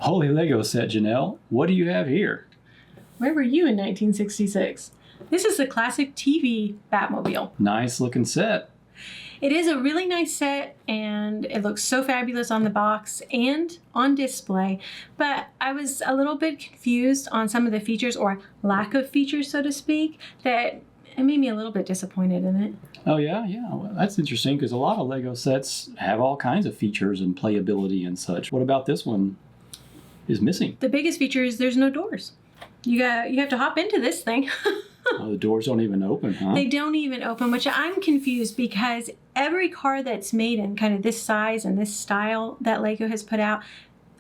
Holy Lego set, Janelle. What do you have here? Where were you in 1966? This is the Classic TV Batmobile. Nice looking set. It is a really nice set, and it looks so fabulous on the box and on display, but I was a little bit confused on some of the features, or lack of features, so to speak, that it made me a little bit disappointed in it. Oh, yeah. Well, that's interesting because a lot of Lego sets have all kinds of features and playability and such. What about this one is missing? The biggest feature is there's no doors. You have to hop into this thing. Oh, the doors don't even open, huh? They don't even open, which I'm confused because every car that's made in kind of this size and this style that Lego has put out,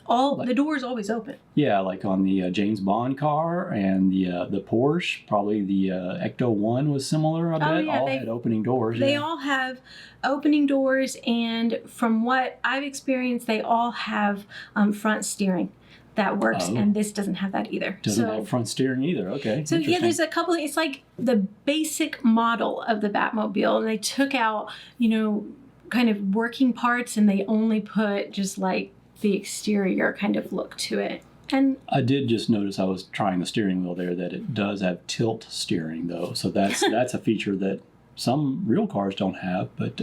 the doors always open. Yeah, like on the James Bond car and the Porsche, probably the Ecto 1 was similar, I bet. Yeah, all had opening doors. They all have opening doors, and from what I've experienced, they all have front steering that works, and this doesn't have that either. Doesn't have front steering either. Okay. So yeah, there's a couple. It's like the basic model of the Batmobile, and they took out, kind of working parts, and they only put just like the exterior kind of look to it. And I did just notice, I was trying the steering wheel there, that it does have tilt steering though. So that's a feature that some real cars don't have, but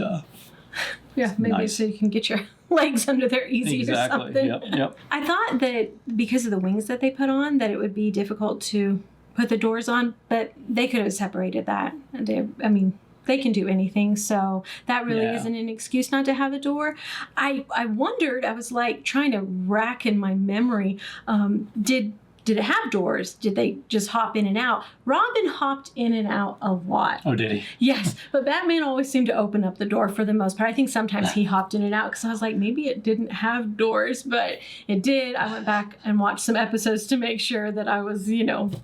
yeah, maybe nice. So you can get your legs under there easy or something. Yep. I thought that because of the wings that they put on, that it would be difficult to put the doors on, but they could have separated that. They can do anything, so that really isn't an excuse not to have a door. I wondered, I was like trying to rack in my memory, did it have doors? Did they just hop in and out? Robin hopped in and out a lot. Oh, did he? Yes, but Batman always seemed to open up the door for the most part. I think sometimes he hopped in and out because I was like, maybe it didn't have doors, but it did. I went back and watched some episodes to make sure that I was,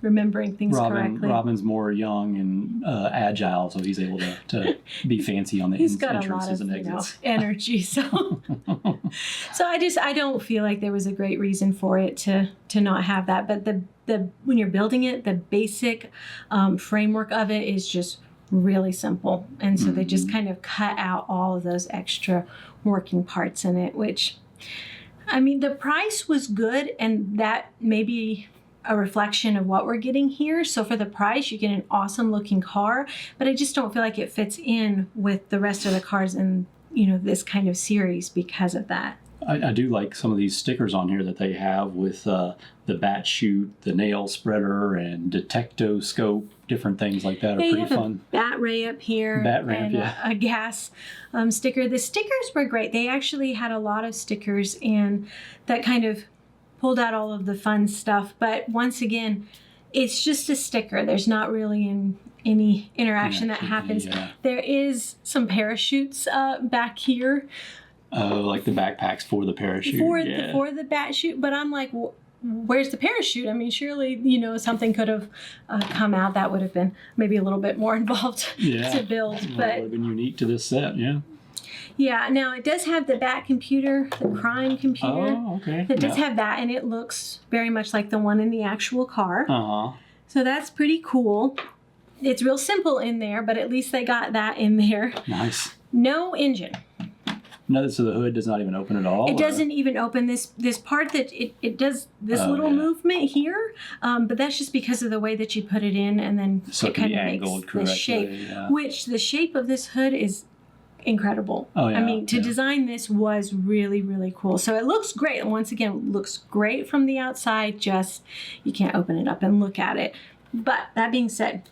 remembering things correctly. Robin's more young and agile, so he's able to be fancy on the entrances and exits. Energy. So, I don't feel like there was a great reason for it to not have that. But the when you're building it, the basic framework of it is just really simple, and so they just kind of cut out all of those extra working parts in it. Which, the price was good, and that may be a reflection of what we're getting here. So for the price, you get an awesome looking car, but I just don't feel like it fits in with the rest of the cars in this kind of series because of that. I do like some of these stickers on here that they have with the bat chute, the nail spreader, and detectoscope, different things like that are pretty fun. A bat ray up here. Bat ramp, and a gas sticker. The stickers were great. They actually had a lot of stickers, and that kind of pulled out all of the fun stuff. But once again, it's just a sticker. There's not really any interaction that happens. Yeah. There is some parachutes back here. Like the backpacks for the parachute. For the bat chute, but I'm like, where's the parachute? Surely, something could have come out that would have been maybe a little bit more involved to build. But that would have been unique to this set, yeah. Yeah, now it does have the bat computer, the crime computer. Oh, okay. It does have that, and it looks very much like the one in the actual car. Uh-huh. So that's pretty cool. It's real simple in there, but at least they got that in there. Nice. No engine. No, so the hood does not even open at all? It doesn't even open this part that it does this little movement here, but that's just because of the way that you put it in, and then so it kind of makes the shape, which the shape of this hood is incredible. Oh, yeah, to design this was really, really cool. So it looks great. Once again, it looks great from the outside, just you can't open it up and look at it. But that being said,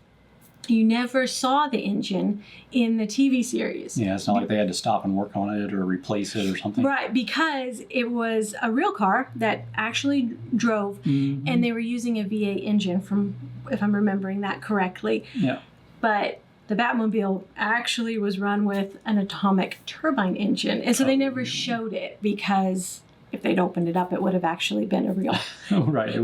you never saw the engine in the TV series. Yeah, it's not like they had to stop and work on it or replace it or something. Right, because it was a real car that actually drove, and they were using a V8 engine, if I'm remembering that correctly. Yeah. But the Batmobile actually was run with an atomic turbine engine, and so they never showed it because if they'd opened it up, it would have actually been a real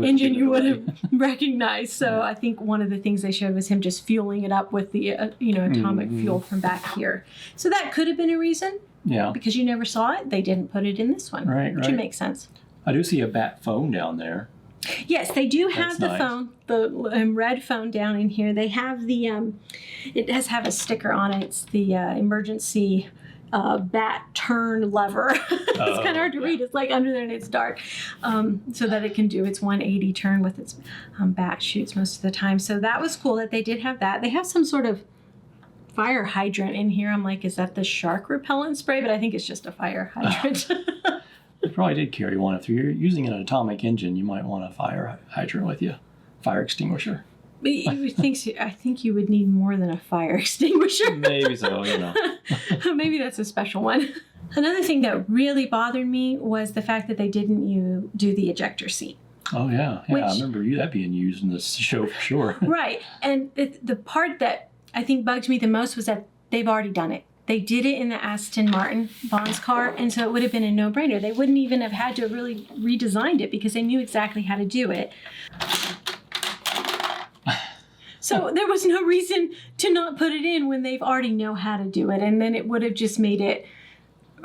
engine you would have recognized. So I think one of the things they showed was him just fueling it up with the atomic fuel from back here. So that could have been a reason. Yeah. Because you never saw it, they didn't put it in this one. Right. Which would make sense. I do see a bat phone down there. Yes, they do have phone, the red phone down in here. They have it does have a sticker on it. It's the emergency bat turn lever. It's kind of hard to read. It's like under there and it's dark, so that it can do its 180 turn with its bat shoots most of the time. So that was cool that they did have that. They have some sort of fire hydrant in here. I'm like, is that the shark repellent spray? But I think it's just a fire hydrant. They probably did carry one. If you're using an atomic engine, you might want a fire hydrant with you, fire extinguisher. But I think you would need more than a fire extinguisher. Maybe so, you know. Maybe that's a special one. Another thing that really bothered me was the fact that they didn't do the ejector seat. Oh, yeah. Yeah, I remember that being used in this show for sure. Right. And the part that I think bugged me the most was that they've already done it. They did it in the Aston Martin Bond's car, and so it would have been a no-brainer. They wouldn't even have had to have really redesigned it because they knew exactly how to do it. So there was no reason to not put it in when they've already know how to do it, and then it would have just made it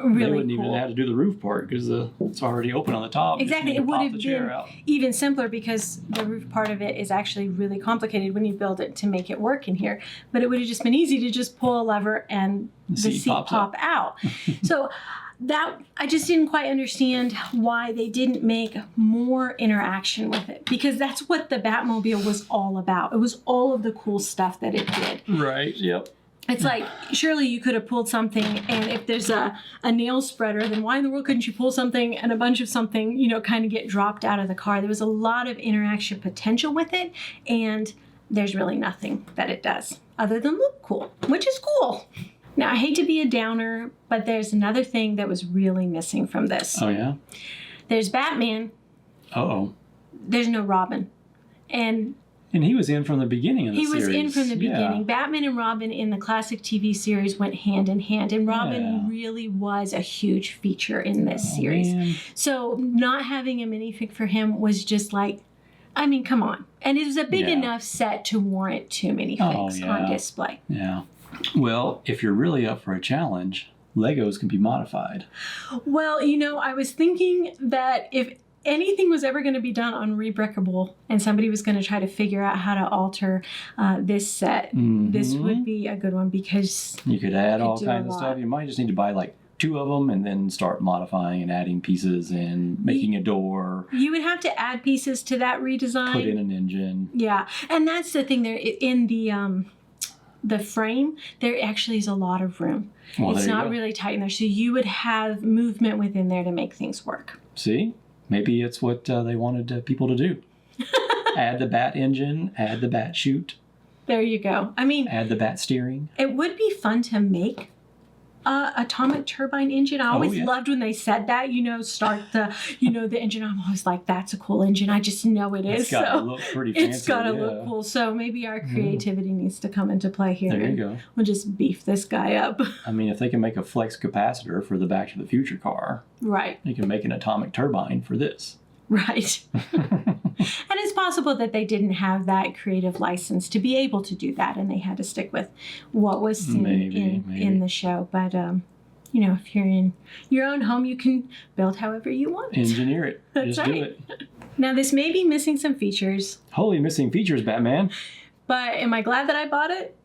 really They wouldn't cool. even have to do the roof part because it's already open on the top. Exactly, Just it would pop have the chair been out. even simpler because the roof part of it is actually really complicated when you build it to make it work in here. But it would have just been easy to just pull a lever and the seat pop out. So that I just didn't quite understand why they didn't make more interaction with it, because that's what the Batmobile was all about. It was all of the cool stuff that it did. Right, yep. It's like, surely you could have pulled something, and if there's a nail spreader, then why in the world couldn't you pull something and a bunch of something, kind of get dropped out of the car? There was a lot of interaction potential with it, and there's really nothing that it does other than look cool, which is cool. Now, I hate to be a downer, but there's another thing that was really missing from this. Oh, yeah? There's Batman. Uh-oh. There's no Robin. And he was in from the beginning of the series. He was in from the beginning. Yeah. Batman and Robin in the classic TV series went hand in hand, and Robin really was a huge feature in this series. Man. So not having a minifig for him was just like, I mean, come on. And it was a big enough set to warrant 2 minifigs on display. Yeah. Well, if you're really up for a challenge, Legos can be modified. Well, I was thinking that if anything was ever going to be done on Rebrickable and somebody was going to try to figure out how to alter this set, this would be a good one, because you could add all kinds of stuff. You might just need to buy like 2 of them and then start modifying and adding pieces and making a door. You would have to add pieces to that redesign. Put in an engine. Yeah, and that's the thing there in the frame, there actually is a lot of room. Well, it's not really tight in there, so you would have movement within there to make things work. See? Maybe it's what they wanted people to do. Add the bat engine, add the bat chute. There you go. I mean, add the bat steering. It would be fun to make atomic turbine engine. I always loved when they said that, start the, the engine. I'm always like, that's a cool engine. I just know it is. It's got to look pretty fancy. It's got to look cool. So maybe our creativity needs to come into play here. There you go. We'll just beef this guy up. I mean, if they can make a flex capacitor for the Back to the Future car, right, they can make an atomic turbine for this. Right. And it's possible that they didn't have that creative license to be able to do that, and they had to stick with what was seen in the show. But, if you're in your own home, you can build however you want. Engineer it. That's Just right. do it. Now, this may be missing some features. Holy missing features, Batman. But am I glad that I bought it?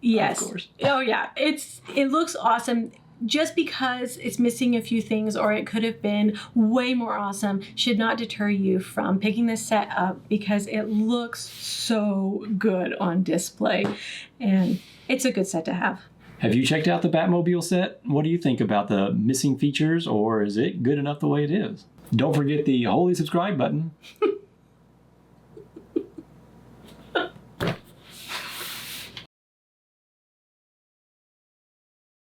Yes. Of course. Oh, yeah. It looks awesome. Just because it's missing a few things, or it could have been way more awesome, should not deter you from picking this set up, because it looks so good on display, and it's a good set to have. Have you checked out the Batmobile set? What do you think about the missing features, or is it good enough the way it is? Don't forget the holy subscribe button.